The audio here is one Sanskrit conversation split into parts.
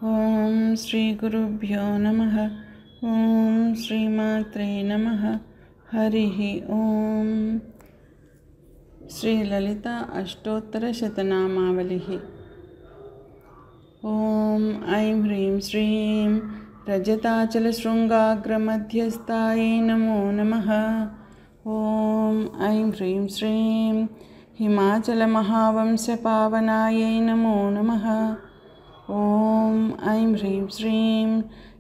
ఓం శ్రీ గురుభ్యో నమః. ఓం శ్రీమాత్రే నమః. హరి ఓం. శ్రీ లలిత అష్టోత్తర శతనామావళి. ఓం ఐం హ్రీం శ్రీం రజతాచల శృంగాగ్రమధ్యస్థాయై నమో నమః. ఓం ఐం హ్రీం శ్రీం హిమాచల మహావంశ పావనాయై నమో నమః. ఓం ఐం హ్రీం శ్రీం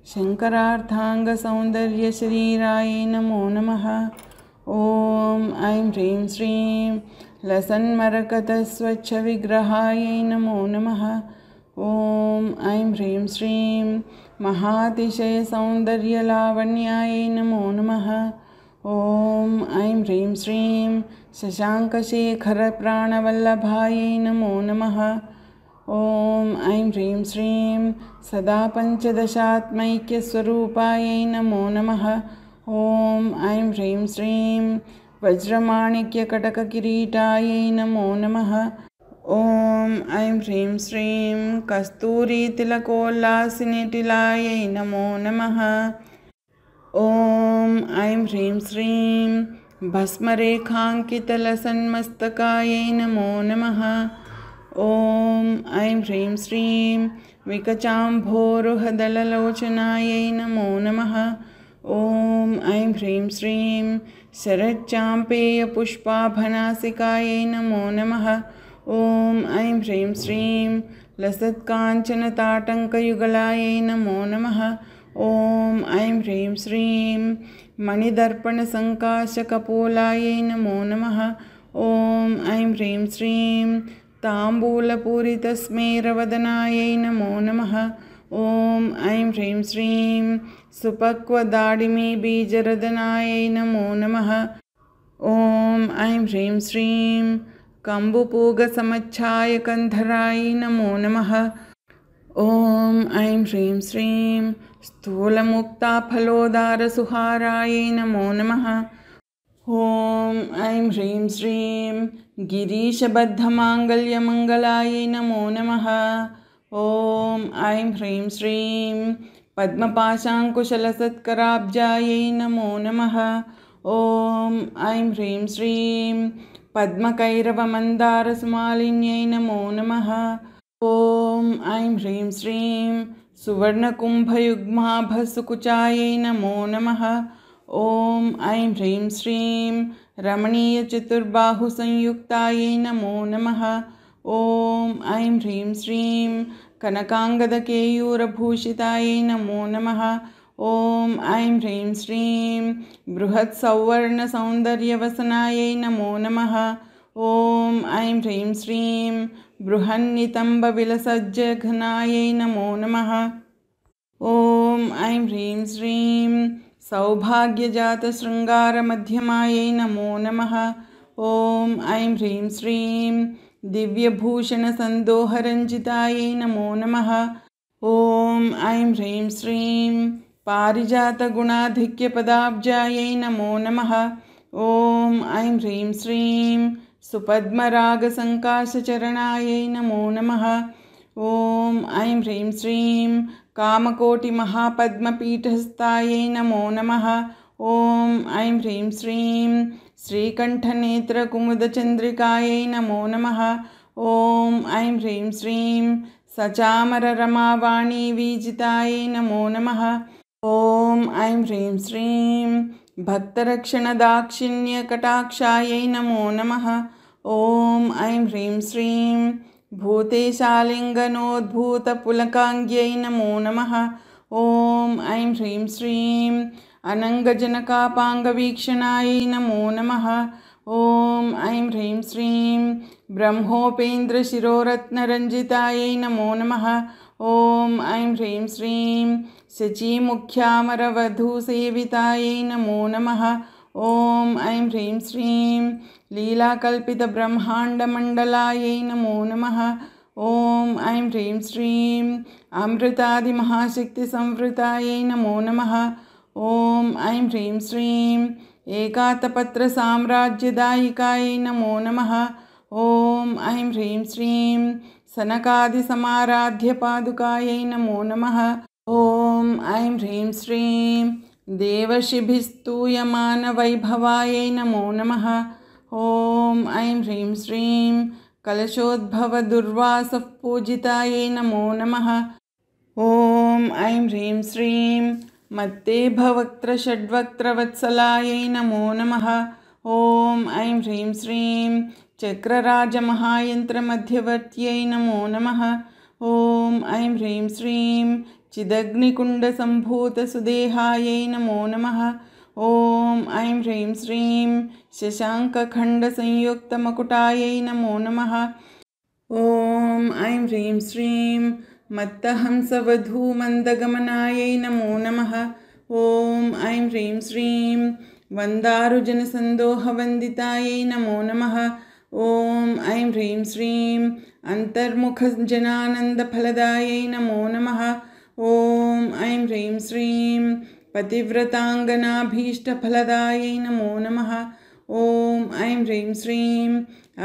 శంకరార్థాంగ సౌందర్య శరీరాయ నమో నమః. ఓం ఐం హ్రీం శ్రీం లసన్మరకత స్వచ్ఛ విగ్రహాయ నమో నమః. ఓం ఐం హ్రీం శ్రీం మహాతిశయ సౌందర్య లావణ్యాయ నమో నమః. ఓం ఐం హ్రీం శ్రీం శశాంకశేఖర ప్రాణవల్లభాయ నమో నమః. ఓం ఐం హ్రీం శ్రీం సదా పంచదశాత్మైక్యస్వరూపాయ నమో నమః. ఓం ఐం హ్రీం శ్రీం వజ్రమాణిక్యకటకకిరీటాయ నమో నమః. ఓం ఐం హ్రీం శ్రీం కస్తూరీతిలకోల్లాసినిటిలాయ నమో నమః. ఓం ఐం హ్రీం శ్రీం భస్మరేఖాంకితలసన్మస్తకాయ నమో నమః. ఓం ఐం హ్రీం శ్రీం వికచాంభోరుహదళలోచనాయ నమో నమః. ఓం ఐం హ్రీం శ్రీం శరచ్చాంపేయపుష్పాభనాసికాయ నమో నమః. ఓం ఐం హ్రీం శ్రీం లసత్కాంచనతాటంకయుగళాయ నమో నమః. ఓం ఐం హ్రీం శ్రీం మణిదర్పణసంకాశకపోలాయ నమో నమః. ఓం ఐం హ్రీం శ్రీం తాంబూలపూరితస్మేరవదనాయ నమో నమః. ఓం ఐం హ్రీం శ్రీం సుపక్వదాడిమీ బీజరదనాయ నమో నమః. ఓం ఐం హ్రీం శ్రీం కంబుపూగసమచ్ఛాయకంధరాయ నమో నమః. ఓం ఐం హ్రీం శ్రీం స్థూలముక్తాఫలోదారసుహారాయ నమో నమః. ఓం ఐం హ్రీం శ్రీం గిరీశబద్ధమాంగళ్యమంగళాయ నమో నమః. ఓం ఐం హ్రీం శ్రీం పద్మపాశాంకుశలసత్కరాబ్జాయ నమో నమః. ఓం ఐం హ్రీం శ్రీం పద్మకైరవమందారసుమాలిన్యై నమో నమః. ఓం ఐం హ్రీం శ్రీం సువర్ణకుంభయుగ్మాభసుకుచాయ నమో నమః. ఓం ఐం హ్రీం శ్రీం రమణీయచతుర్బాహుసంయుక్తాయ నమో నమః. ఓం ఐం హ్రీం శ్రీం కనకాంగదకేయూరభూషితాయ నమో నమః. ఓం ఐం హ్రీం శ్రీం బృహత్సౌవర్ణసౌందర్యవసనాయ నమో నమః. ఓం ఐం హ్రీం శ్రీం బృహన్నితంబవిలసజ్జఘనాయ నమో నమః. ఓం ఐం హ్రీం శ్రీం సౌభాగ్యజాతశృంగారమధ్యమాయ నమో నమః. ఓం ఐం హ్రీం శ్రీం దివ్యభూషణసందోహరంజితాయ నమో నమః. ఓం ఐం హ్రీం శ్రీం పారిజాతగుణాధిక్యపదాబ్జాయ నమో నమః. ఓం ఐం హ్రీం శ్రీం సుపద్మరాగసంకాశచరణాయ నమో నమః. ఓం ఐం హ్రీం శ్రీం కామకోటిమహాపద్మపీఠస్థాయ నమో నమః. ఓం ఐం హ్రీం శ్రీం శ్రీకంఠనేత్రకుముదచంద్రికాయ నమో నమః. ఓం ఐం హ్రీం శ్రీం సచామరరమావాణీ వీజితాయ నమో నమః. ఓం ఐం హ్రీం శ్రీం భక్తరక్షణదాక్షిణ్యకటాక్షాయ నమో నమః. ఓం ఐం హ్రీం శ్రీం భూతేశాలింగనోద్భూతపులకాంగ్యై నమో నమః. ఓం ఐం హ్రీం శ్రీం అనంగజనకాపాంగవీక్షణాయ నమో నమః. ఓం ఐం హ్రీం శ్రీం బ్రహ్మోపేంద్రశిరోరత్నరంజితాయ నమో నమః. ఓం ఐం హ్రీం శ్రీం శచీముఖ్యామరవధూసేవితాయ నమో నమః. ఓం ఐం హ్రీం శ్రీం లీలాకల్పితబ్రహ్మాండమండలాయ నమో నమః. ఓం ఐం హ్రీం శ్రీం అమృతాదిమహాశక్తిసంవృతాయ నమో నమః. ఓం ఐం హ్రీం శ్రీం ఏకాతపత్రసామ్రాజ్యదాయికాయ నమో నమః. ఓం ఐం హ్రీం శ్రీం सनकादिसमाराध्यपादुकायै नमो नमः। ॐ ऐं ह्रीं श्रीं देवशिभिस्तूयमानवैभवायै नमो नमः। ॐ ऐं ह्रीं श्रीं कलशोद्भवदुर्वासः पूजितायै नमो नमः। ॐ ऐं ह्रीं श्रीं मत्तेभवक्त्रषड्वक्त्रवत्सलायै नमो नमः। ॐ ऐं ह्रीं श्रीं चक्रराजमहायन्त्रमध्यवर्त्यै नमो नमः। ॐ ऐं ह्रीं श्रीं चिदग्निकुण्डसम्भूतसुदेहायै नमो नमः। ॐ ऐं ह्रीं श्रीं शशाङ्कखण्डसंयुक्तमकुटायै नमो नमः। ॐ ऐं ह्रीं श्रीं मत्तहंसवधूमन्दगमनायै नमो नमः। ॐ ऐं ह्रीं श्रीं वन्दारुजनसन्दोहवन्दितायै नमो नमः। ॐ ऐं ह्रीं श्रीं अन्तर्मुखजनानन्दफलदायै नमो नमः। ॐ ऐं ह्रीं श्रीं पतिव्रताङ्गनाभीष्टफलदायै नमो नमः। ॐ ऐं ह्रीं श्रीं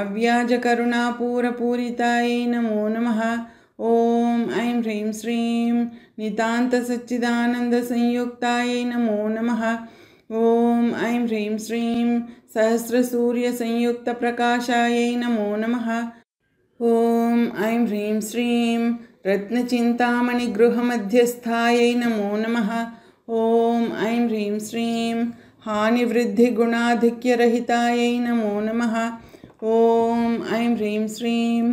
अव्याजकरुणापूरपूरितायै नमो नमः। ॐ ऐं ह्रीं श्रीं नितान्तसच्चिदानन्दसंयुक्तायै नमो नमः। ॐ ऐं ह्रीं श्रीं सहस्रसूर्यसंयुक्तप्रकाशायै नमो नमः। ॐ ऐं ह्रीं श्रीं रत्नचिन्तामणिगृहमध्यस्थायै नमो नमः। ॐ ऐं ह्रीं श्रीं हानिवृद्धिगुणाधिक्यरहितायै नमो नमः। ॐ ऐं ह्रीं श्रीं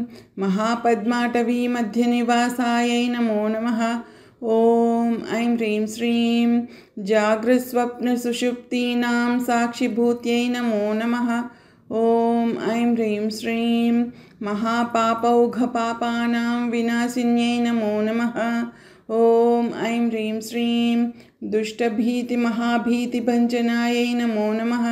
महापद्माटवीमध्यनिवासायै नमो नमः। ॐ ऐं ह्रीं श्रीं जागृत्स्वप्नसुषुप्तीनां साक्षिभूत्यै नमो नमः। ॐ ऐं ह्रीं श्रीं महापापौघपापानां विनाशिन्यै नमो नमः। ॐ ऐं ह्रीं श्रीं दुष्टभीतिमहाभीतिभञ्जनायै नमो नमः।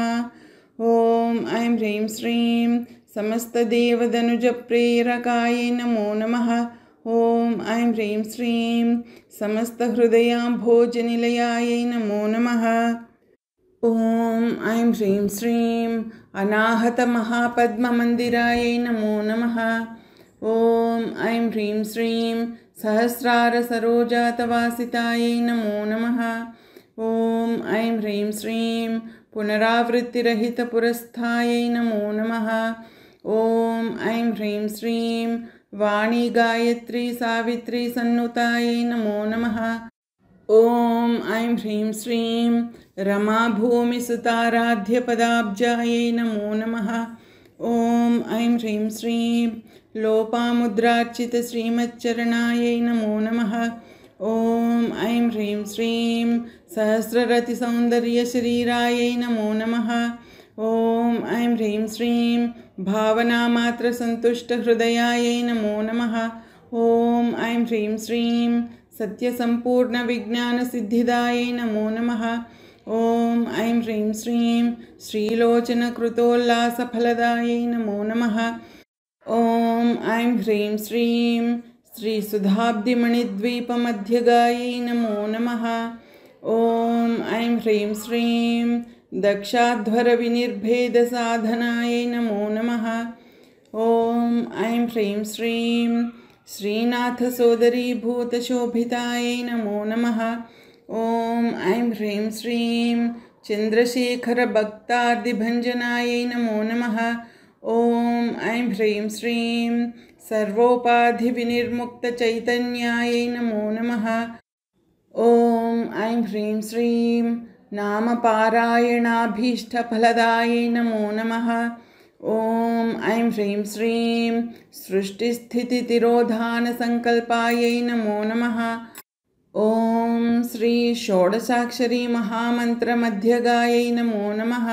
ॐ ऐं ह्रीं श्रीं समस्तदेवदनुजप्रेरकायै नमो नमः। ॐ ऐं ह्रीं श्रीं समस्तहृदयाम्भोजनिलयायै नमो नमः। ॐ ऐं ह्रीं श्रीं अनाहतमहापद्ममन्दिरायै नमो नमः। ॐ ऐं ह्रीं श्रीं सहस्रारसरोजातवासितायै नमो नमः। ॐ ऐं ह्रीं श्रीं पुनरावृत्तिरहितपुरस्थायै नमो नमः। ॐ ऐं ह्रीं श्रीं वाणीगायत्रीसावित्रीसन्नुतायै नमो नमः। ॐ ऐं ह्रीं श्रीं रमाभूमिसुताराध्यपदाब्जायै नमो नमः। ॐ ऐं ह्रीं श्रीं लोपामुद्रार्चितश्रीमच्चरणायै नमो नमः। ॐ ऐं ह्रीं श्रीं सहस्ररतिसौन्दर्यशरीरायै नमो नमः। ॐ ऐं ह्रीं श्रीं भावनामात्रसन्तुष्टहृदयायै नमो नमः। ॐ ऐं ह्रीं श्रीं सत्यसम्पूर्णविज्ञानसिद्धिदायै नमो नमः। ॐ ऐं ह्रीं श्रीं श्रीलोचनकृतोल्लासफलदायै नमो नमः। ॐ ऐं ह्रीं श्रीं श्रीसुधाब्धिमणिद्वीपमध्यगायै नमो नमः। ॐ ऐं ह्रीं श्रीं दक्षाध्वरविनिर्भेदसाधनायै नमो नमः। ॐ ऐं ह्रीं श्रीं श्रीनाथसोदरीभूतशोभितायै नमो नमः। ॐ ऐं ह्रीं श्रीं चन्द्रशेखरभक्तार्दिभञ्जनायै नमो नमः। ॐ ऐं ह्रीं श्रीं सर्वोपाधिविनिर्मुक्तचैतन्यायै नमो नमः। ॐ ऐं ह्रीं श्रीं नामपारायणाभीष्टफलदायै नमो नमः। ॐ ऐं ह्रीं श्रीं सृष्टिस्थितितिरोधानसङ्कल्पायै नमो नमः। ॐ श्री षोडशाक्षरीमहामन्त्रमध्यगायै नमो नमः।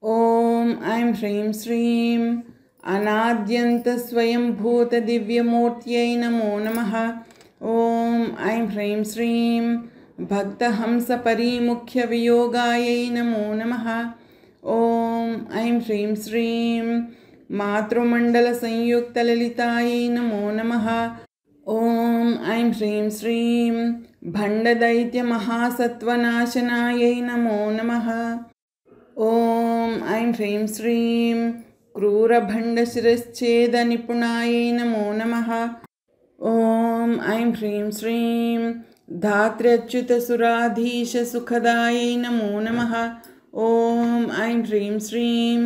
ॐ ऐं ह्रीं श्रीं अनाद्यन्तस्वयंभूतदिव्यमूर्त्यै नमो नमः। ॐ ऐं ह्रीं श्रीं भक्तहंसपरिमुख्यवियोगायै नमो नमः। ॐ ऐं ह्रीं श्रीं मातृमण्डलसंयुक्तललितायै नमो नमः। ॐ ऐं ह्रीं श्रीं भण्डदैत्यमहासत्त्वनाशनायै नमो नमः। ॐ ऐं ह्रीं श्रीं क्रूरभण्डशिरश्छेदनिपुणायै नमो नमः। ॐ ऐं ह्रीं श्रीं धात्र्यच्युतसुराधीशसुखदायै नमो नमः। ॐ ऐं ह्रीं श्रीं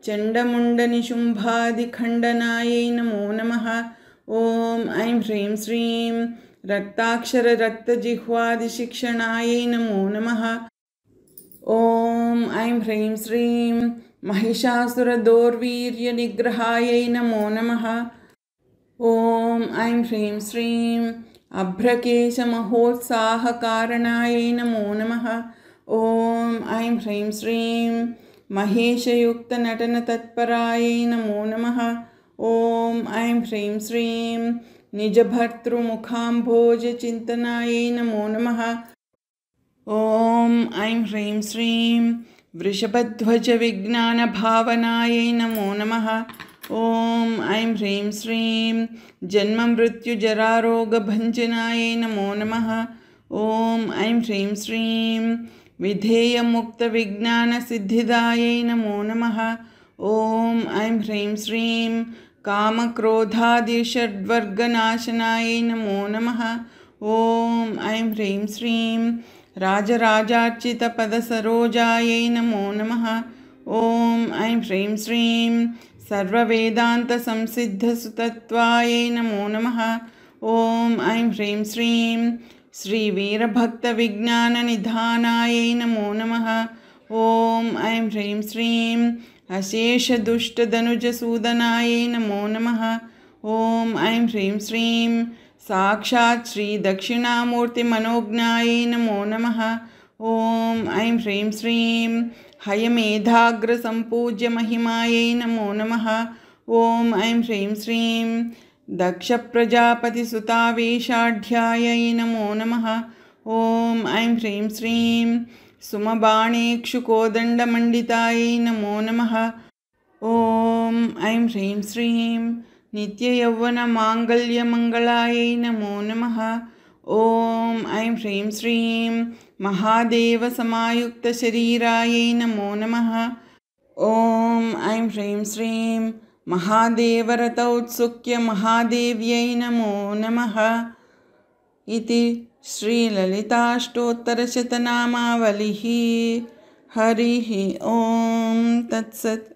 चण्डमुण्डनिशुम्भादिखण्डनायै नमो नमः। ॐ ऐं ह्रीं श्रीं रक्ताक्षररक्तजिह्वादिशिक्षणायै नमो नमः। ॐ ऐं ह्रीं श्रीं महिषासुरदौर्वीर्यनिग्रहायै नमो नमः। ॐ ऐं ह्रीं श्रीं अभ्रकेशमहोत्साहकारणायै नमो नमः। ॐ ऐं ह्रीं श्रीं महेशयुक्तनटनतत्परायै नमो नमः। ॐ ऐं ह्रीं श्रीं निजभर्तृमुखाम्भोजचिन्तनायै नमो नमः। ॐ ऐं ह्रीं श्रीं वृषभध्वजविज्ञानभावनायै नमो नमः। ॐ ऐं ह्रीं श्रीं जन्ममृत्युजरारोगभञ्जनायै नमो नमः। ॐ ऐं ह्रीं श्रीं विधेयमुक्तविज्ञानसिद्धिदायै नमो नमः। ॐ ऐं ह्रीं श्रीं कामक्रोधादिषड्वर्गनाशनायै नमो नमः। ॐ ऐं ह्रीं श्रीं राजराजार्चितपदसरोजायै नमो नमः। ॐ ऐं ह्रीं श्रीं सर्ववेदान्तसंसिद्धसुतत्वायै नमो नमः। ॐ ऐं ह्रीं श्रीं श्रीवीरभक्तविज्ञाननिधानायै नमो नमः। ॐ ऐं ह्रीं श्रीं अशेषदुष्टधनुजसूदनायै नमो नमः। ॐ ऐं ह्रीं श्रीं साक्षात् श्रीदक्षिणामूर्तिमनोज्ञायै नमो नमः। ॐ ऐं ह्रीं श्रीं हयमेधाग्रसम्पूज्यमहिमायै नमो नमः। ॐ ऐं ह्रीं श्रीं दक्षप्रजापतिसुतावेशाढ्यायै नमो नमः। ॐ ऐं ह्रीं श्रीं सुमबाणेक्षुकोदण्डमण्डितायै नमो नमः। ॐ ऐं ह्रीं श्रीं नित्ययौवनमाङ्गल्यमङ्गलायै नमो नमः। ॐ ऐं ह्रीं श्रीं महादेवसमायुक्तशरीरायै नमो नमः। ॐ ऐं ह्रीं श्रीं महादेवरथौत्सुक्यमहादेव्यै नमो नमः। इति श्रीललिताष्टोत्तरशतनामावलिः। हरिः ॐ तत्सत्।